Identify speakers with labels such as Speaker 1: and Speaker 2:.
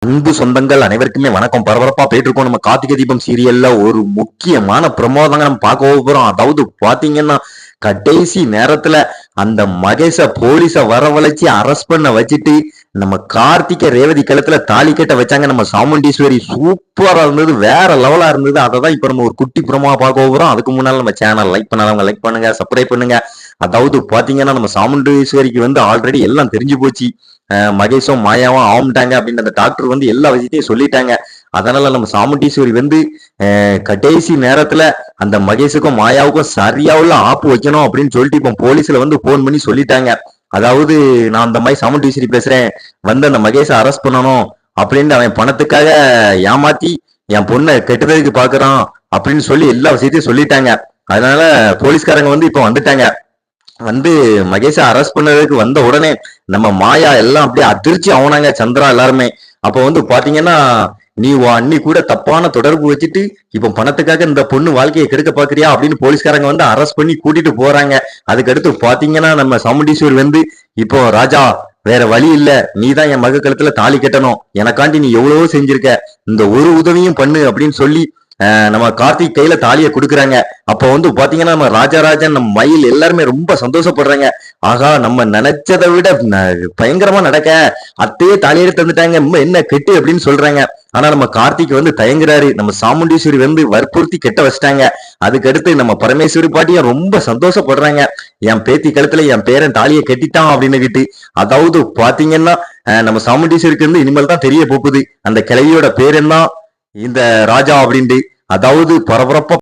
Speaker 1: அன்பு சொந்தங்கள் அனைவருக்குமே வணக்கம். பரபரப்பா போயிட்டு இருக்கோம். நம்ம கார்த்திகை தீபம் சீரியல்ல ஒரு முக்கியமான ப்ரோமோ தாங்க நம்ம பார்க்க போறோம். அதாவது பாத்தீங்கன்னா கடைசி நேரத்துல அந்த மகேஷ போலீஸ வரவழைச்சு அரெஸ்ட் பண்ண வச்சுட்டு நம்ம கார்த்திகை ரேவதி கழுத்துல தாலி கட்ட வச்சாங்க நம்ம சாமுண்டீஸ்வரி. சூப்பரா இருந்தது, வேற லெவலா இருந்தது. அததான் இப்ப நம்ம ஒரு குட்டி ப்ரோமோவா பார்க்க போறோம். அதுக்கு முன்னால நம்ம சேனல் லைக் பண்ணாதவங்க லைக் பண்ணுங்க, சப்ஸ்கிரைப் பண்ணுங்க. அதாவது பாத்தீங்கன்னா நம்ம சாமுண்டீஸ்வரிக்கு ஆல்ரெடி எல்லாம் தெரிஞ்சு போச்சு. மகேஷும் மாயாவும் ஆம்ட்டாங்க அப்படின்னு அந்த டாக்டர் எல்லா விஷயத்தையும் சொல்லிட்டாங்க. அதனால நம்ம சாமுண்டீஸ்வரி கடைசி நேரத்துல அந்த மகேஷுக்கும் மாயாவுக்கும் சரியா உள்ள ஆப்பு வைக்கணும் அப்படின்னு சொல்லிட்டு இப்ப போலீஸ்ல போன் பண்ணி சொல்லிட்டாங்க. அதாவது நான் அந்த மாதிரி சாமுண்டீஸ்வரி பேசுறேன், அந்த மகேஷை அரெஸ்ட் பண்ணணும் அப்படின்னு அவன் பணத்துக்காக ஏமாத்தி என் பொண்ணை கெட்டுறதுக்கு பாக்குறான் அப்படின்னு சொல்லி எல்லா விஷயத்தையும் சொல்லிட்டாங்க. அதனால போலீஸ்காரங்க இப்ப வந்துட்டாங்க. மகேஷ அரெஸ்ட் பண்ணதுக்கு வந்த உடனே நம்ம மாயா எல்லாம் அப்படியே அதிர்ச்சி ஆனாங்க, சந்திரா எல்லாருமே. அப்ப பாத்தீங்கன்னா நீ அண்ணி கூட தப்பான தொடர்பு வச்சுட்டு இப்ப பணத்துக்காக இந்த பொண்ணு வாழ்க்கையை கெடுக்க பாக்குறியா அப்படின்னு போலீஸ்காரங்க அரெஸ்ட் பண்ணி கூட்டிட்டு போறாங்க. அதுக்கடுத்து பாத்தீங்கன்னா நம்ம சாமுண்டீஸ்வரி இப்போ ராஜா வேற வழி இல்ல, நீதான் என் மக கழுத்துல தாலி கட்டணும், எனக்காண்டி நீ எவ்வளவோ செஞ்சிருக்க, இந்த ஒரு உதவியும் பண்ணு அப்படின்னு சொல்லி நம்ம கார்த்திக் கையில தாலியை கொடுக்குறாங்க. அப்ப பாத்தீங்கன்னா நம்ம ராஜாராஜன் நம்ம மயில் எல்லாருமே ரொம்ப சந்தோஷப்படுறாங்க. ஆகா, நம்ம நினைச்சதை விட பயங்கரமா நடக்க அத்தையே தாலியை தந்துட்டாங்க, என்ன கெட்டு அப்படின்னு சொல்றாங்க. ஆனா நம்ம கார்த்திக் தயங்குறாரு. நம்ம சாமுண்டீஸ்வரி வற்புறுத்தி கெட்ட வச்சிட்டாங்க. அதுக்கடுத்து நம்ம பரமேஸ்வரி பாட்டியும் ரொம்ப சந்தோஷப்படுறாங்க. என் பேத்தி கழுத்துல என் பேரன் தாலியை கட்டிட்டான் அப்படின்னு. அதாவது பாத்தீங்கன்னா நம்ம சாமுண்டீஸ்வரிக்கு இனிமேல் தான் தெரிய போகுது அந்த கிழவியோட பேர் என்ன, இந்த ராஜா அப்படின்ட்டு. அதாவது பரபரப்பா